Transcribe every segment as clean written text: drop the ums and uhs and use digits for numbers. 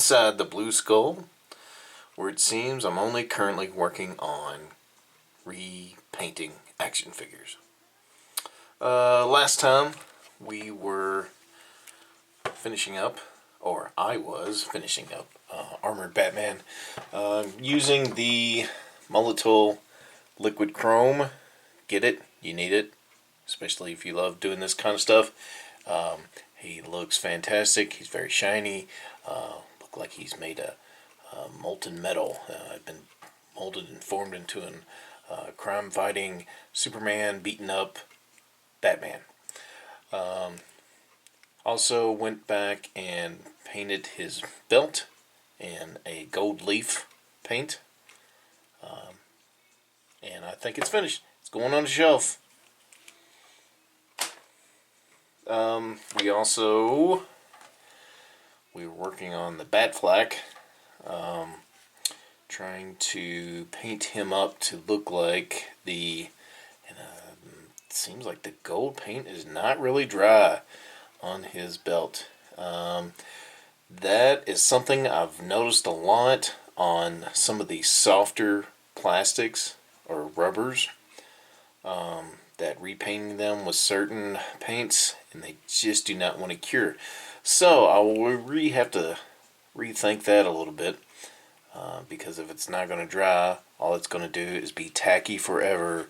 inside the Blueskull, where it seems I'm only currently working on repainting action figures. Last time we were finishing up, or I was finishing up, Armored Batman using the Mullet Liquid Chrome. Get it? You need it, especially if you love doing this kind of stuff. He looks fantastic. He's very shiny. Look like he's made of molten metal. Been molded and formed into a crime-fighting Superman beaten up Batman. Also went back and painted his belt in a gold leaf paint. And I think it's finished. It's going on the shelf. We were working on the Batfleck, trying to paint him up to look like it seems like the gold paint is not really dry on his belt. That is something I've noticed a lot on some of the softer plastics or rubbers, that repainting them with certain paints, and they just do not want to cure. So I will have to rethink that a little bit, because if it's not going to dry, all it's going to do is be tacky forever,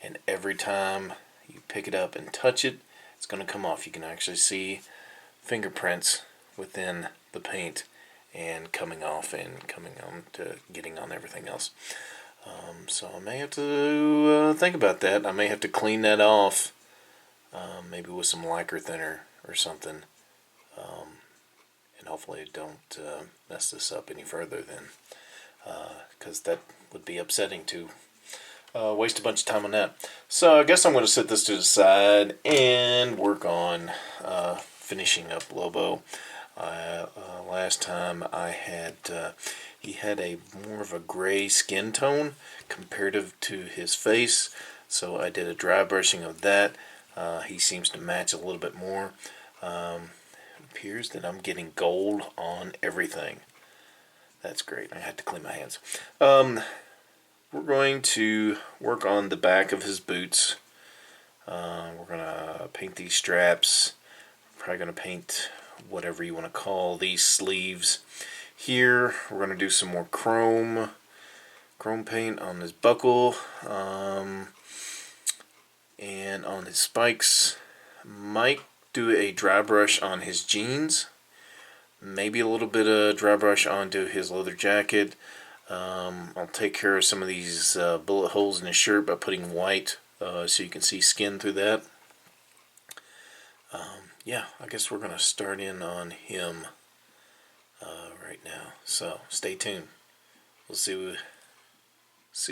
and every time you pick it up and touch it, it's going to come off. You can actually see fingerprints within the paint and coming off and coming on to getting on everything else. So I may have to think about that. I may have to clean that off, maybe with some lacquer thinner or something, and hopefully it don't mess this up any further then, because that would be upsetting to waste a bunch of time on that. So I guess I'm going to set this to the side and work on finishing up Lobo. Last time he had a more of a gray skin tone comparative to his face, so I did a dry brushing of that. He seems to match a little bit more. It appears that I'm getting gold on everything. That's great. I had to clean my hands. We're going to work on the back of his boots. We're going to paint these straps. Probably going to paint whatever you want to call these sleeves. Here we're going to do some more chrome paint on his buckle, and on his spikes. Might do a dry brush on his jeans, maybe a little bit of dry brush onto his leather jacket. I'll take care of some of these bullet holes in his shirt by putting white, so you can see skin through that. Yeah, I guess we're going to start in on him right now. So stay tuned. We'll see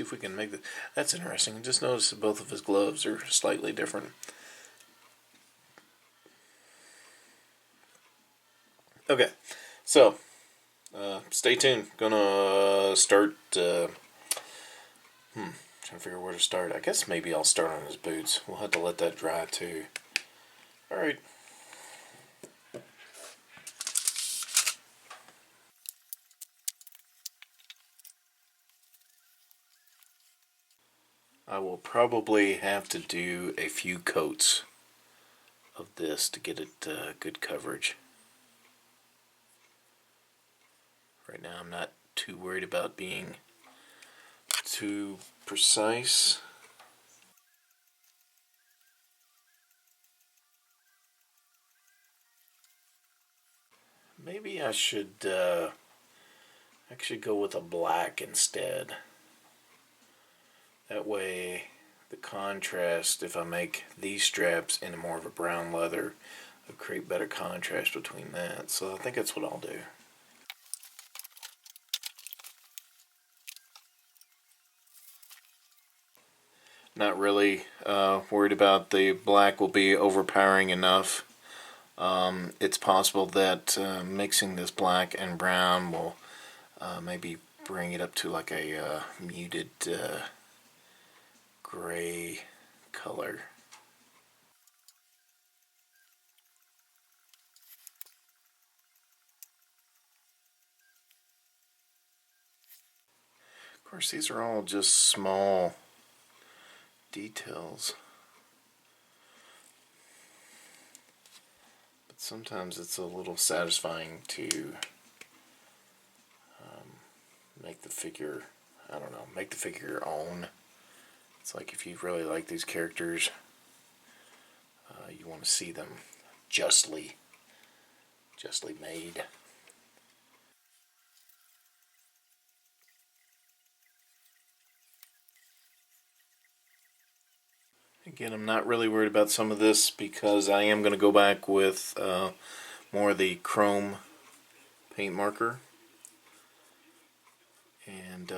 if we can make that. That's interesting. Just notice that both of his gloves are slightly different. Okay, so stay tuned. Gonna start. Trying to figure where to start. I guess maybe I'll start on his boots. We'll have to let that dry too. All right. I will probably have to do a few coats of this to get it good coverage. Right now I'm not too worried about being too precise. Maybe I should actually go with a black instead. That way the contrast, if I make these straps into more of a brown leather, I'll create better contrast between that. So I think that's what I'll do. Not really worried about the black will be overpowering enough. It's possible that mixing this black and brown will maybe bring it up to like a muted gray color. Of course, these are all just small details, but sometimes it's a little satisfying to make the figure, I don't know, make the figure your own. It's like if you really like these characters, you want to see them justly made. Again, I'm not really worried about some of this because I am going to go back with more of the chrome paint marker and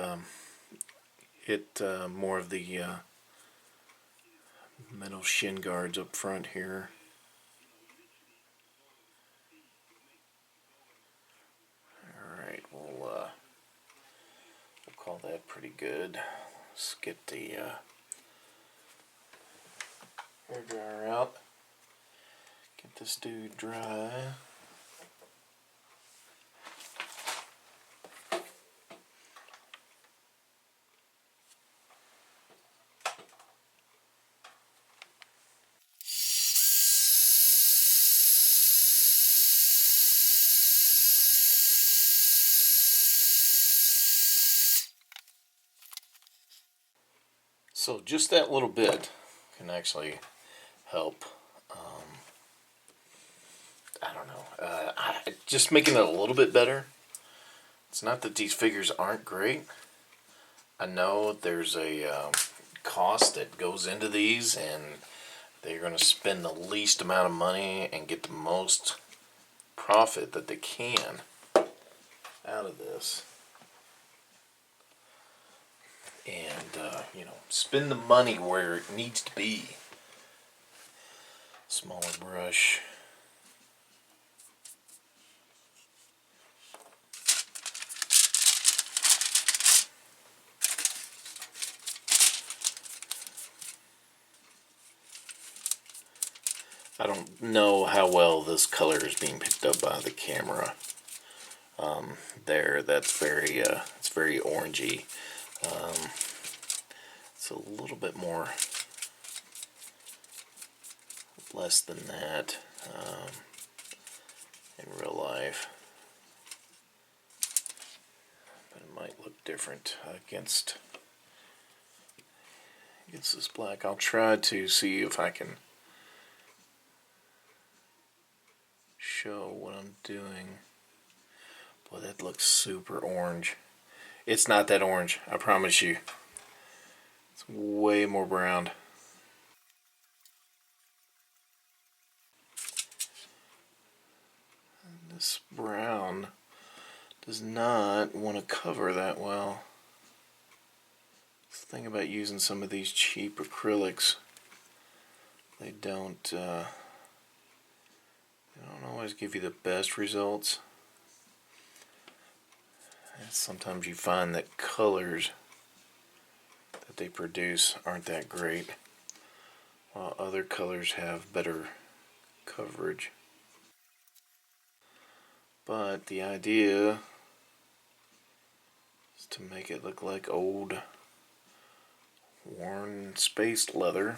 hit more of the metal shin guards up front here. Alright, we'll call that pretty good. Let's get the hairdryer out. Get this dude dry. So just that little bit can actually help. I don't know. Just making it a little bit better. It's not that these figures aren't great. I know there's a cost that goes into these, and they're going to spend the least amount of money and get the most profit that they can out of this. And, spend the money where it needs to be. Smaller brush. I don't know how well this color is being picked up by the camera. That's very, it's very orangey. It's a little bit more, less than that in real life. But it might look different against this black. I'll try to see if I can show what I'm doing. Boy, that looks super orange. It's not that orange, I promise you. It's way more brown. And this brown does not want to cover that well. That's the thing about using some of these cheap acrylics. They don't always give you the best results. And sometimes you find that colors that they produce aren't that great, while other colors have better coverage. But the idea is to make it look like old, worn space leather.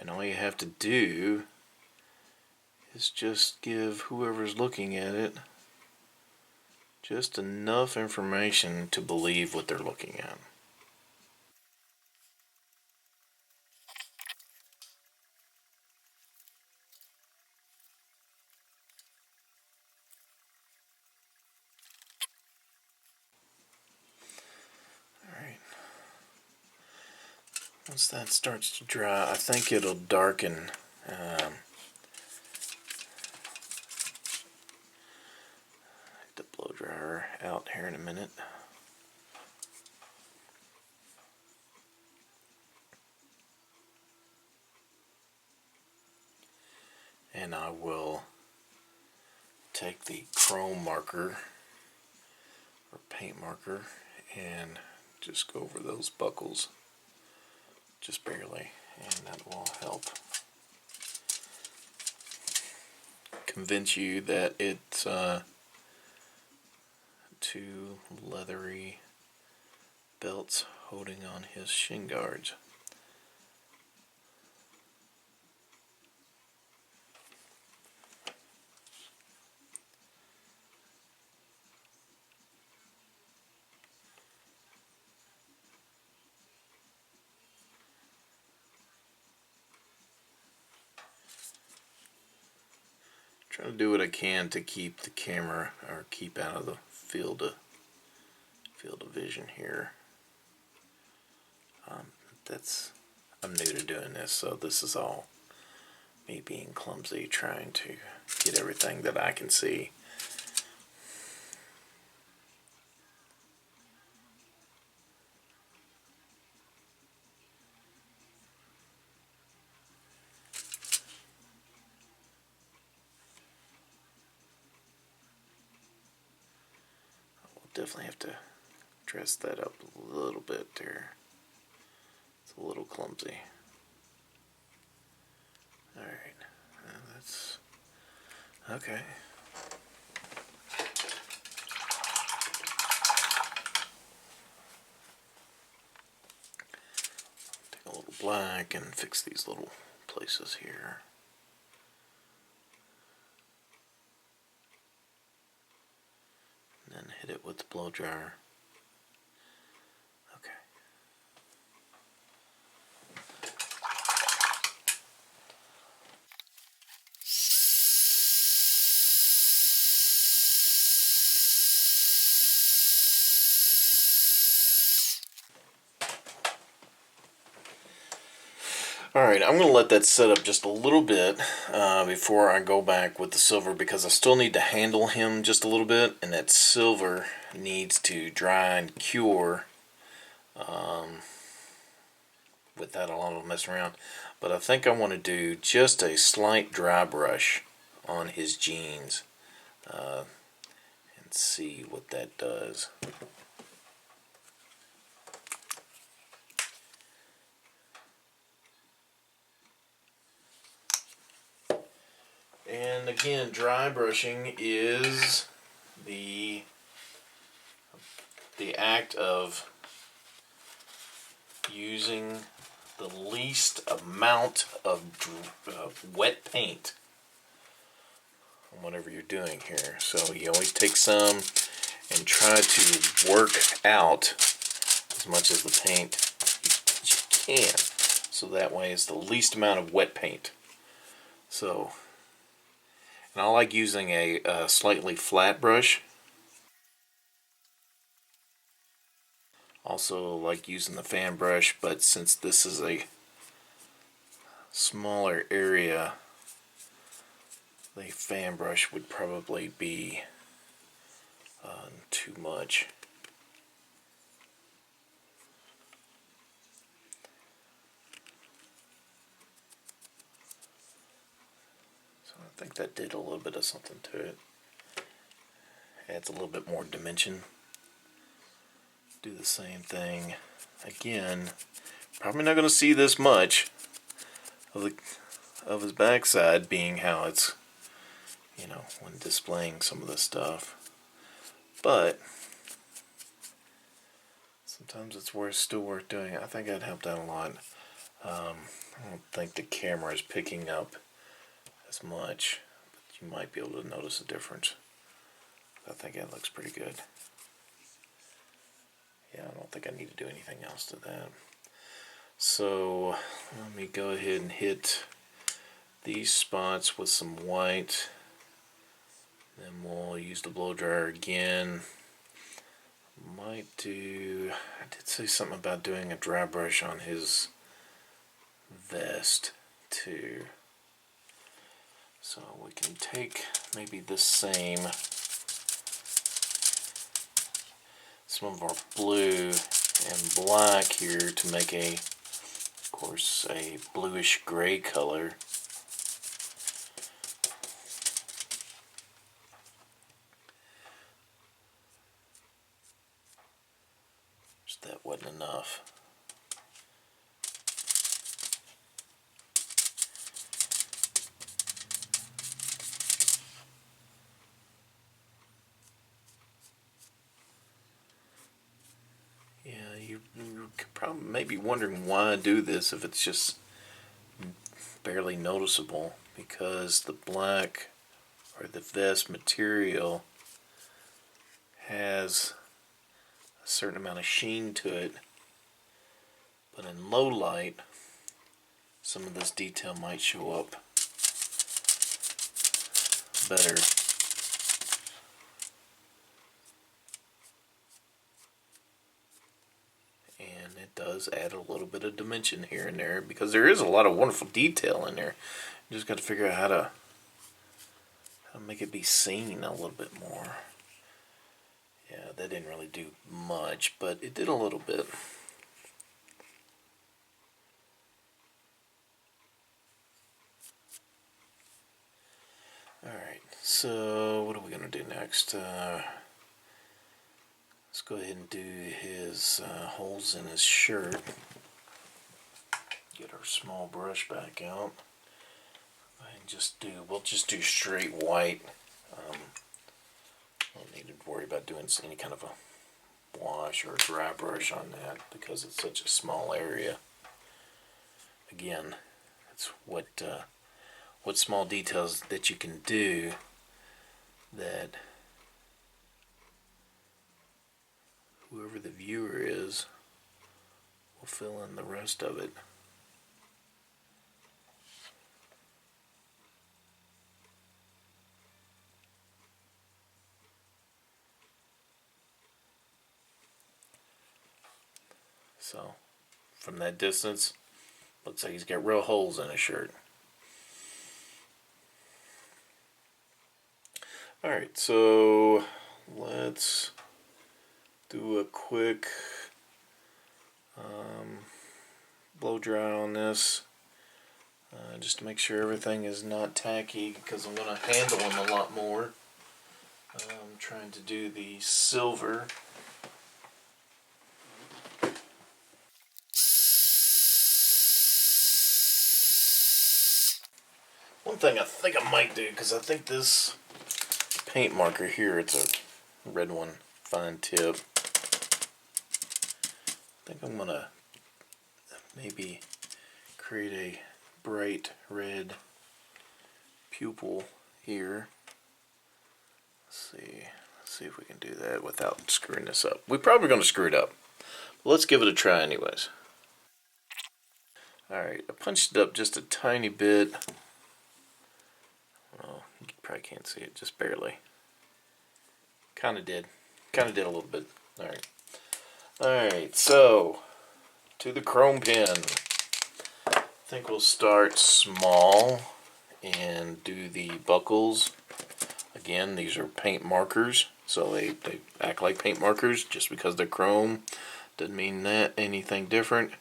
And all you have to do is just give whoever's looking at it just enough information to believe what they're looking at. Alright. Once that starts to dry, I think it'll darken. The blow dryer out here in a minute. And I will take the chrome marker or paint marker and just go over those buckles just barely, and that will help convince you that it's two leathery belts holding on his shin guards. Trying to do what I can to keep the camera, or keep out of the field of vision here. I'm new to doing this, so this is all me being clumsy, trying to get everything that I can see. Definitely have to dress that up a little bit there. It's a little clumsy. Alright, that's okay. Take a little black and fix these little places here. And then hit it with the blow dryer. Okay. Alright, I'm going to let that set up just a little bit before I go back with the silver, because I still need to handle him just a little bit, and that silver needs to dry and cure without a lot of messing around. But I think I want to do just a slight dry brush on his jeans and see what that does. And again, dry brushing is the act of using the least amount of wet paint on whatever you're doing here. So you always take some and try to work out as much as the paint as you can, so that way it's the least amount of wet paint. So, and I like using a slightly flat brush. Also like using the fan brush, but since this is a smaller area, the fan brush would probably be too much. So I think that did a little bit of something to it. Adds a little bit more dimension. Do the same thing again. Probably not going to see this much of his backside, being how it's, you know, when displaying some of this stuff. But sometimes it's still worth doing. I think that helped out a lot. I don't think the camera is picking up as much, but you might be able to notice a difference. I think that looks pretty good. Yeah, I don't think I need to do anything else to that. So let me go ahead and hit these spots with some white. Then we'll use the blow dryer again. I did say something about doing a dry brush on his vest too. So we can take maybe the same, some of our blue and black here to make of course, a bluish gray color. Just that wasn't enough. you could probably maybe wondering why I do this if it's just barely noticeable, because the black or the vest material has a certain amount of sheen to it, but in low light some of this detail might show up better. And it does add a little bit of dimension here and there, because there is a lot of wonderful detail in there. You just got to figure out how to make it be seen a little bit more. Yeah, that didn't really do much, but it did a little bit. Alright, so what are we going to do next? Let's go ahead and do his holes in his shirt. Get our small brush back out. And we'll just do straight white. Don't need to worry about doing any kind of a wash or a dry brush on that, because it's such a small area. Again, it's what small details that you can do that whoever the viewer is will fill in the rest of it. So, from that distance, looks like he's got real holes in his shirt. Alright, so let's do a quick blow dry on this, just to make sure everything is not tacky, because I'm going to handle them a lot more. I'm trying to do the silver. One thing I think I might do, because I think this paint marker here, it's a red one, fine tip. I think I'm going to maybe create a bright red pupil here. Let's see if we can do that without screwing this up. We're probably going to screw it up, but let's give it a try anyways. Alright, I punched it up just a tiny bit. Well, you probably can't see it, just barely. Kind of did a little bit. Alright, so to the chrome pen. I think we'll start small and do the buckles. Again, these are paint markers, so they act like paint markers. Just because they're chrome doesn't mean that anything different.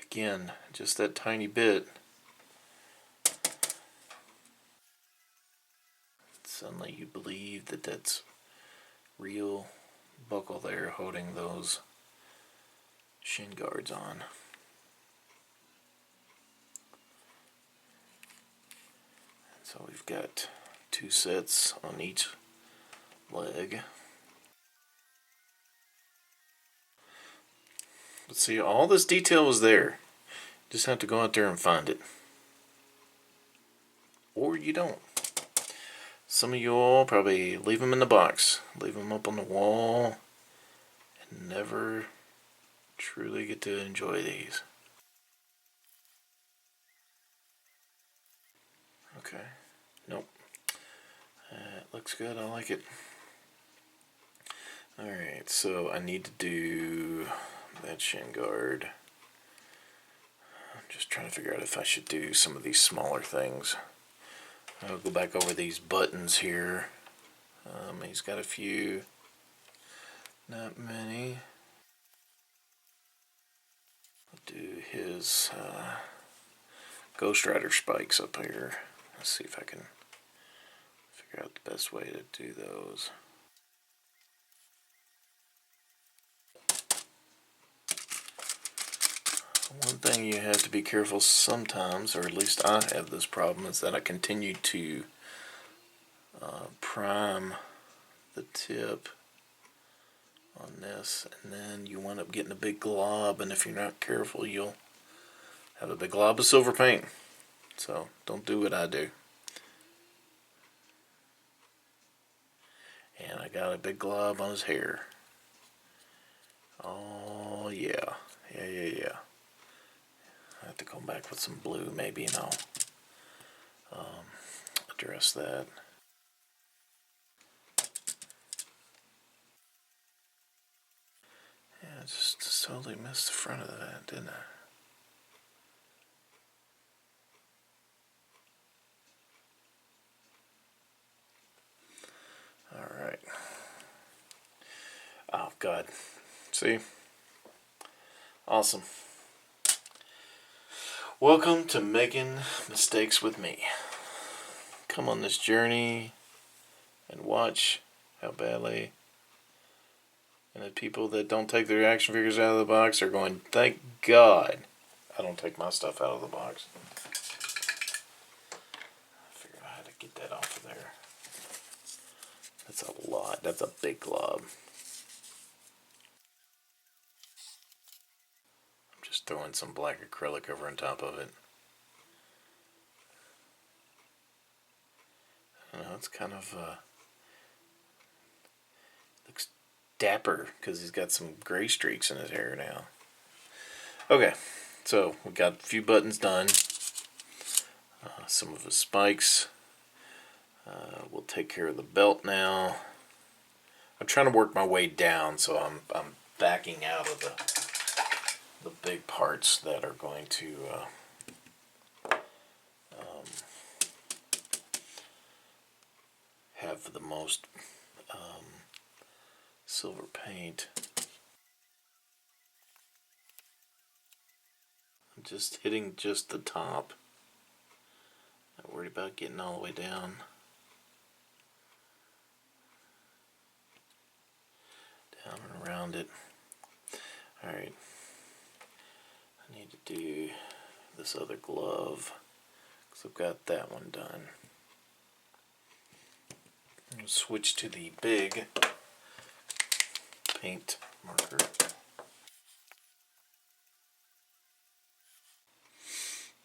Again, just that tiny bit. Suddenly you believe that that's real buckle there holding those shin guards on. So we've got 2 sets on each leg. But see, all this detail was there. Just have to go out there and find it. Or you don't. Some of you all probably leave them in the box, leave them up on the wall, and never truly get to enjoy these. Okay, nope. Looks good, I like it. Alright, so I need to do that shin guard. I'm just trying to figure out if I should do some of these smaller things. I'll go back over these buttons here. He's got a few, not many. I'll do his Ghost Rider spikes up here. Let's see if I can figure out the best way to do those. One thing you have to be careful sometimes, or at least I have this problem, is that I continue to prime the tip on this, and then you wind up getting a big glob, and if you're not careful, you'll have a big glob of silver paint. So don't do what I do. And I got a big glob on his hair. Oh yeah, yeah. I have to come back with some blue maybe, and I'll address that. Yeah, I just totally missed the front of that, didn't I? Alright. Oh, God. See? Awesome. Welcome to making mistakes with me. Come on this journey and watch how badly. And the people that don't take their action figures out of the box are going, thank God I don't take my stuff out of the box. I figured I had to get that off of there. That's a lot. That's a big glob. I'm just throwing some black acrylic over on top of it. I don't know, it's kind of looks dapper because he's got some gray streaks in his hair now. Okay, so we got a few buttons done. Some of his spikes. We'll take care of the belt now. I'm trying to work my way down, so I'm backing out of the big parts that are going to have the most silver paint. I'm just hitting just the top. Not worried about getting all the way down. Down and around it. Alright. I need to do this other glove because I've got that one done. I'm going to switch to the big paint marker.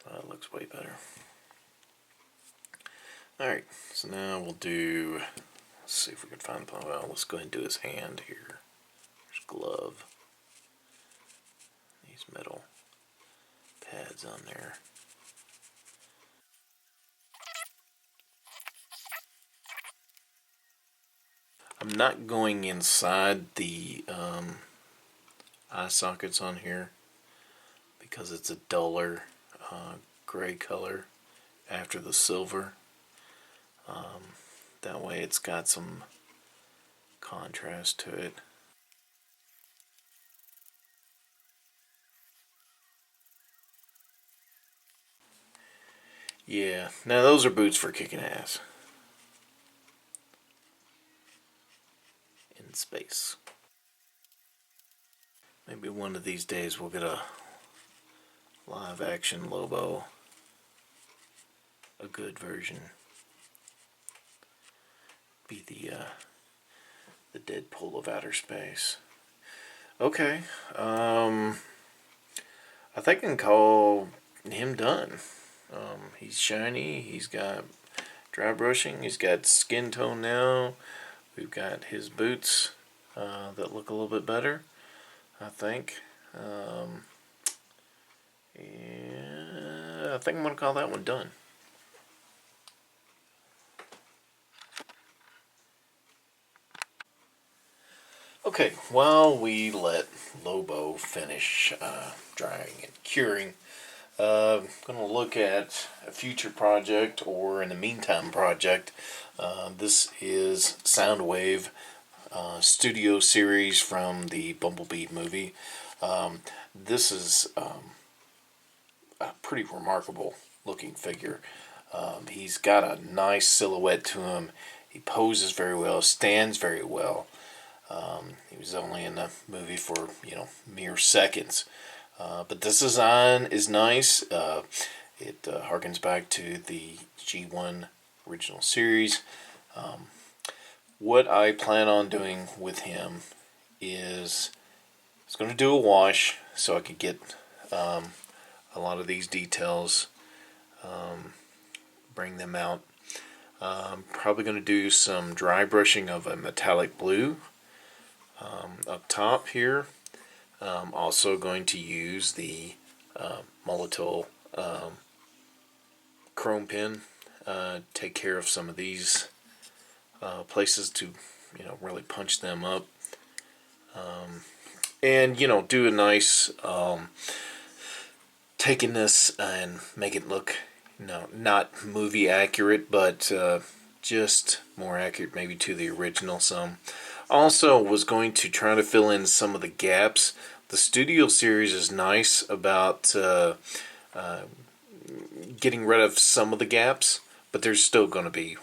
That looks way better. Alright, so now we'll do, let's see if we can find the, well, let's go ahead and do his hand here. There's glove. These metal pads on there. I'm not going inside the eye sockets on here because it's a duller gray color after the silver. That way it's got some contrast to it. Yeah, now those are boots for kicking ass in space. Maybe one of these days we'll get a live action Lobo, a good version. Be the Deadpool of outer space. Okay, I think I can call him done. He's shiny, he's got dry brushing, he's got skin tone now. We've got his boots that look a little bit better, I think. Yeah, I think I'm going to call that one done. Okay, while we let Lobo finish drying and curing, I'm going to look at a future project or in the meantime project. This is Soundwave studio series from the Bumblebee movie. This is a pretty remarkable looking figure. He's got a nice silhouette to him. He poses very well, stands very well. He was only in the movie for, mere seconds. But this design is nice. It harkens back to the G1 original series. What I plan on doing with him is I was going to do a wash so I could get a lot of these details, bring them out. Probably going to do some dry brushing of a metallic blue up top here. Also going to use the Molotow chrome pen, take care of some of these places to, really punch them up. And, do a nice taking this and make it look, not movie accurate, but just more accurate maybe to the original some. Also was going to try to fill in some of the gaps. The Studio Series is nice about getting rid of some of the gaps, but there's still going to be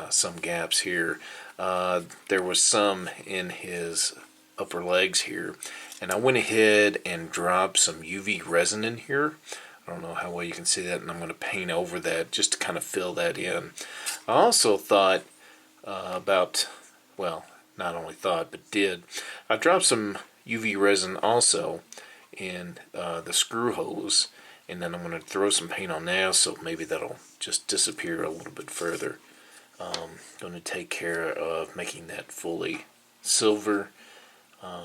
some gaps here. There was some in his upper legs here, and I went ahead and dropped some UV resin in here. I don't know how well you can see that, and I'm going to paint over that just to kind of fill that in. I also thought not only thought, but did. I dropped some UV resin also in the screw holes, and then I'm going to throw some paint on there, so maybe that'll just disappear a little bit further. Going to take care of making that fully silver.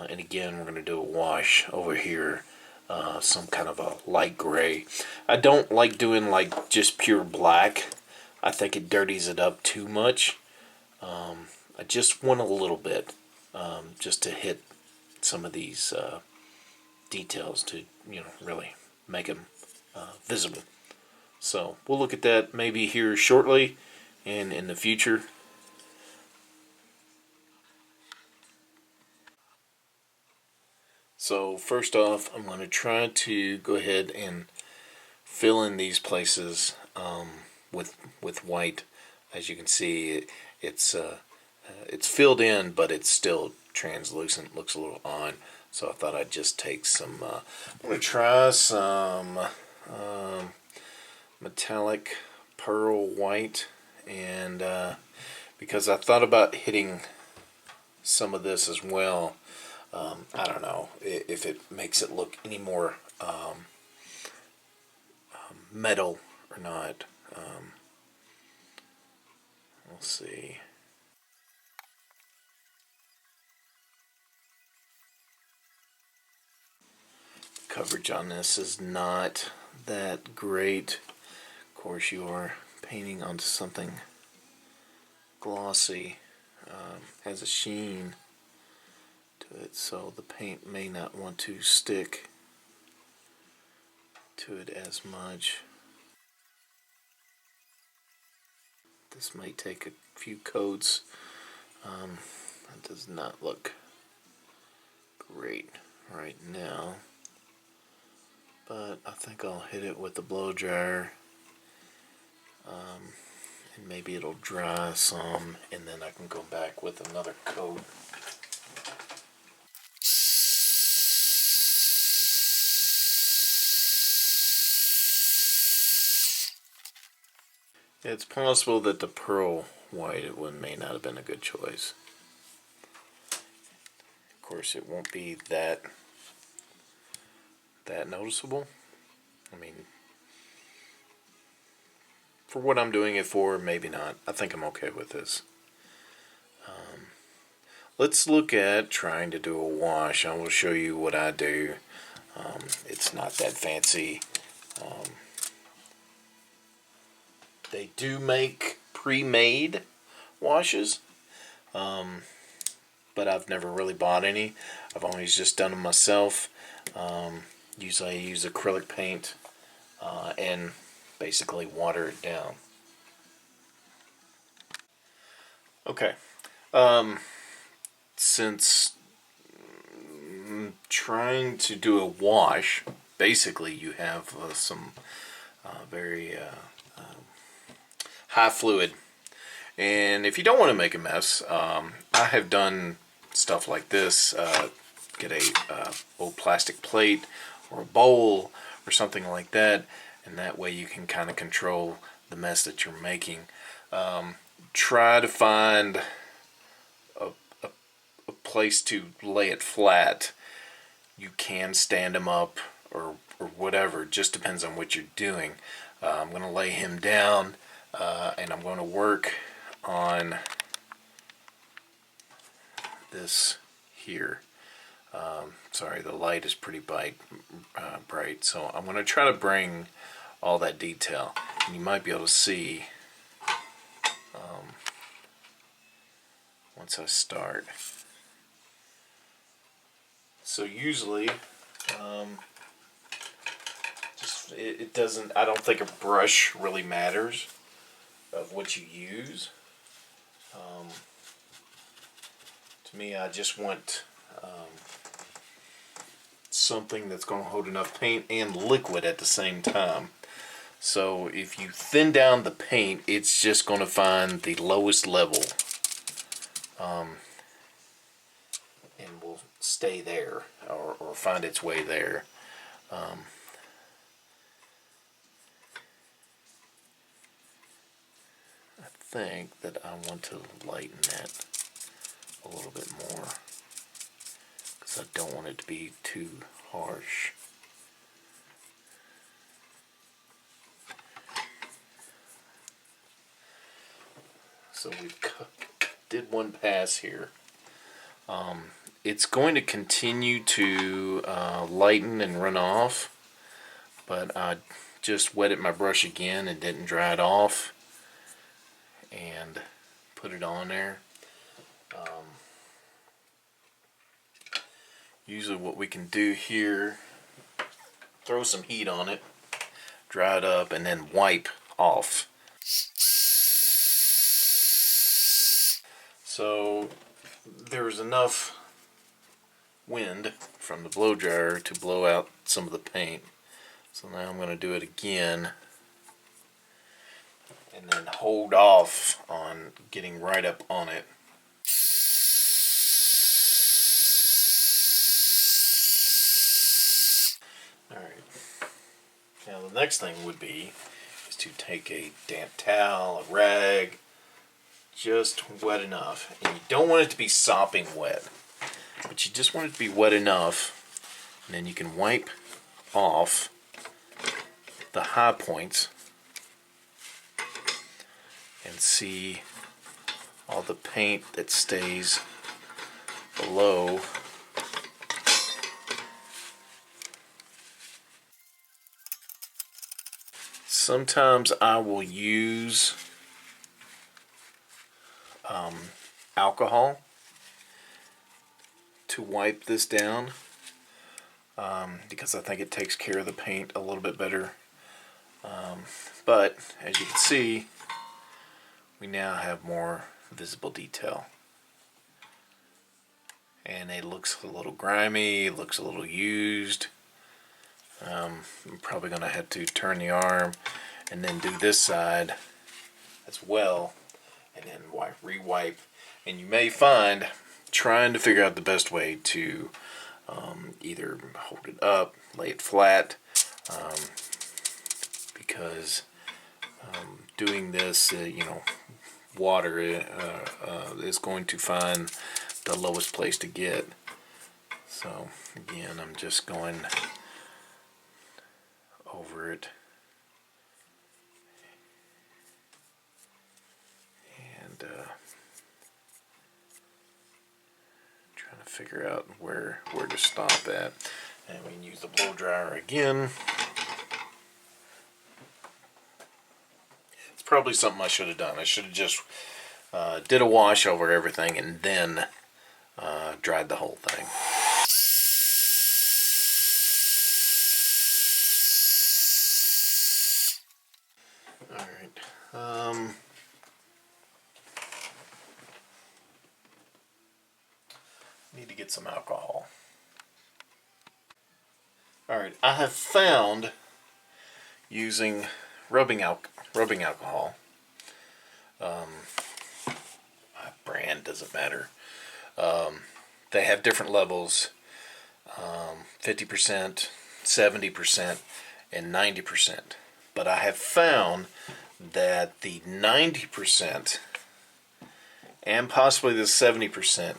And again, we're going to do a wash over here, some kind of a light gray. I don't like doing like just pure black. I think it dirties it up too much. I just want a little bit, just to hit some of these details to, really make them visible. So we'll look at that maybe here shortly and in the future. So first off, I'm going to try to go ahead and fill in these places with white. As you can see, it's filled in, but it's still translucent. Looks a little odd. So I thought I'd just take some. I'm going to try some metallic pearl white, and because I thought about hitting some of this as well. I don't know if it makes it look any more metal or not. We'll see. Coverage on this is not that great. Of course, you are painting onto something glossy, has a sheen to it, so the paint may not want to stick to it as much. This might take a few coats. That does not look great right now, but I think I'll hit it with the blow dryer, and maybe it'll dry some, and then I can go back with another coat. It's possible that the pearl white one may not have been a good choice. Of course, it won't be that noticeable. I mean, for what I'm doing it for, maybe not. I think I'm okay with this. Let's look at trying to do a wash. I will show you what I do. It's not that fancy. They do make pre-made washes, but I've never really bought any. I've always just done them myself. Usually I use acrylic paint and basically water it down. Okay. Since trying to do a wash, basically you have some very high fluid, and if you don't want to make a mess, I have done stuff like this. Get a old plastic plate or a bowl or something like that, and that way you can kind of control the mess that you're making. Try to find a place to lay it flat, you can stand him up or whatever. It just depends on what you're doing. I'm going to lay him down and I'm going to work on this here. Sorry, the light is pretty bright, so I'm going to try to bring all that detail. And you might be able to see once I start. So usually, it doesn't. I don't think a brush really matters of what you use. To me, I just want something that's going to hold enough paint and liquid at the same time. So if you thin down the paint, it's just going to find the lowest level and will stay there or find its way there. I think that I want to lighten that a little bit more because I don't want it to be too harsh. So we did one pass here. It's going to continue to lighten and run off, but I just wetted my brush again and didn't dry it off and put it on there. Usually what we can do here, throw some heat on it, dry it up, and then wipe off. So there's enough wind from the blow dryer to blow out some of the paint. So now I'm going to do it again and then hold off on getting right up on it. Alright, now the next thing would be is to take a damp towel, a rag, just wet enough. And you don't want it to be sopping wet, but you just want it to be wet enough, and then you can wipe off the high points and see all the paint that stays below. Sometimes I will use alcohol to wipe this down because I think it takes care of the paint a little bit better. But as you can see, we now have more visible detail. And it looks a little grimy, it looks a little used. I'm probably going to have to turn the arm and then do this side as well, and then re-wipe. And you may find trying to figure out the best way to either hold it up, lay it flat, because doing this, water is going to find the lowest place to get. So again, I'm just going over it and trying to figure out where to stop at. And we can use the blow dryer again. It's probably something I should have done. I should have just did a wash over everything and then dried the whole thing. Need to get some alcohol. Alright, I have found using rubbing alcohol, brand doesn't matter, they have different levels, 50%, 70%, and 90%. But I have found that the 90% and possibly the 70%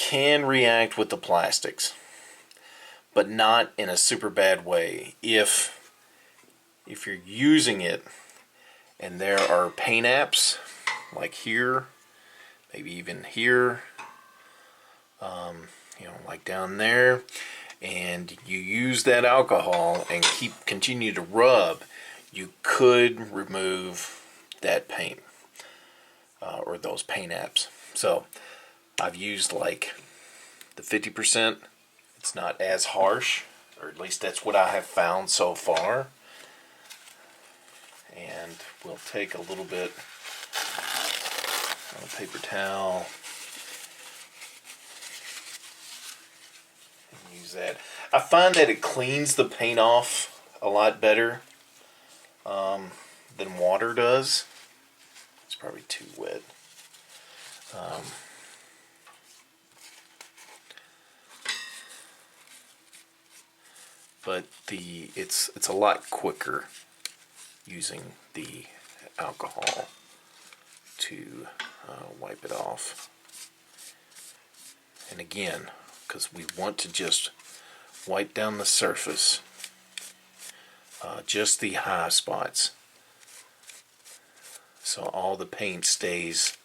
can react with the plastics, but not in a super bad way. If you're using it and there are paint apps like here, maybe even here, like down there, and you use that alcohol and continue to rub, you could remove that paint or those paint apps. So I've used like the 50%. It's not as harsh, or at least that's what I have found so far. And we'll take a little bit on a paper towel and use that. I find that it cleans the paint off a lot better than water does. It's probably too wet. But it's a lot quicker using the alcohol to wipe it off. And again, because we want to just wipe down the surface, just the high spots, so all the paint stays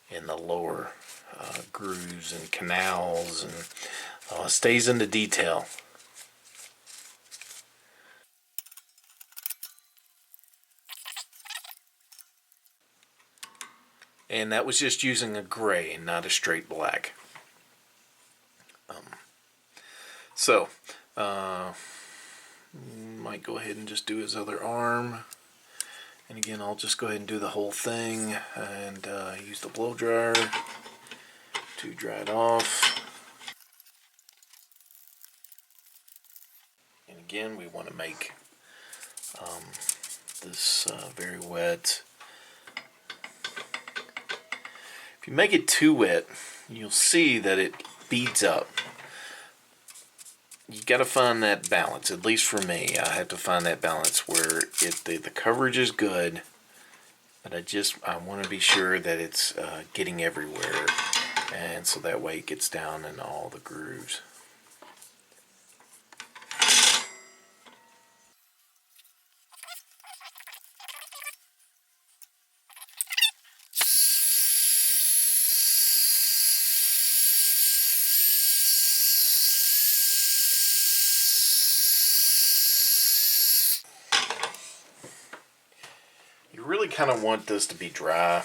in the lower grooves and canals, and stays in the detail. And that was just using a gray and not a straight black. Might go ahead and just do his other arm. And again, I'll just go ahead and do the whole thing and use the blow dryer to dry it off. And again, we want to make this very wet. If you make it too wet, you'll see that it beads up. You got to find that balance. At least for me, I have to find that balance where the coverage is good, but I want to be sure that it's getting everywhere, and so that way it gets down in all the grooves. You really kind of want this to be dry,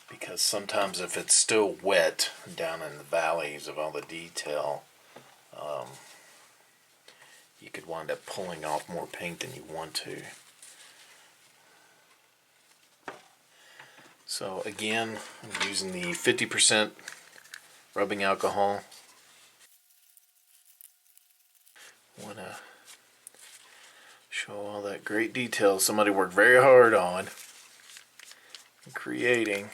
because sometimes if it's still wet down in the valleys of all the detail, you could wind up pulling off more paint than you want to. So again, I'm using the 50% rubbing alcohol. Want to show all that great detail somebody worked very hard on creating.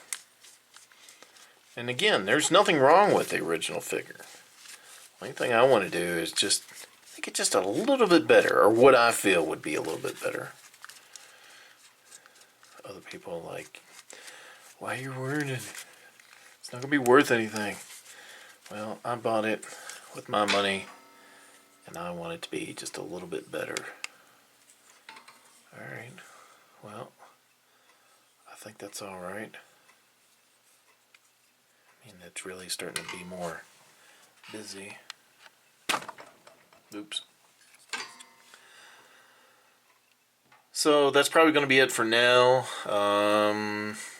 And again, there's nothing wrong with the original figure. The only thing I want to do is just make it just a little bit better, or what I feel would be a little bit better. Other people are like, why are you worried? It's not going to be worth anything. Well, I bought it with my money, and I want it to be just a little bit better. Alright, well, I think that's alright. I mean, it's really starting to be more busy. Oops. So that's probably going to be it for now.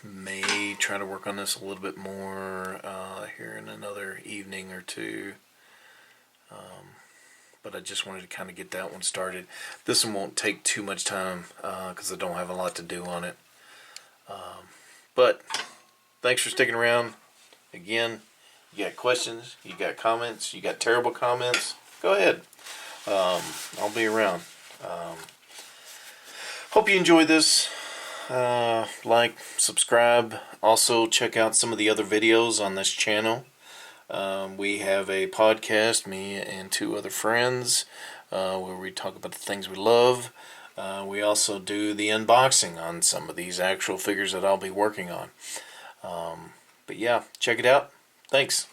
May try to work on this a little bit more here in another evening or two. But I just wanted to kind of get that one started. This one won't take too much time because I don't have a lot to do on it. But thanks for sticking around. Again, you got questions, you got comments, you got terrible comments, go ahead. I'll be around. Hope you enjoyed this. Like, subscribe. Also, check out some of the other videos on this channel. We have a podcast, me and two other friends, where we talk about the things we love. We also do the unboxing on some of these actual figures that I'll be working on. But yeah, check it out. Thanks.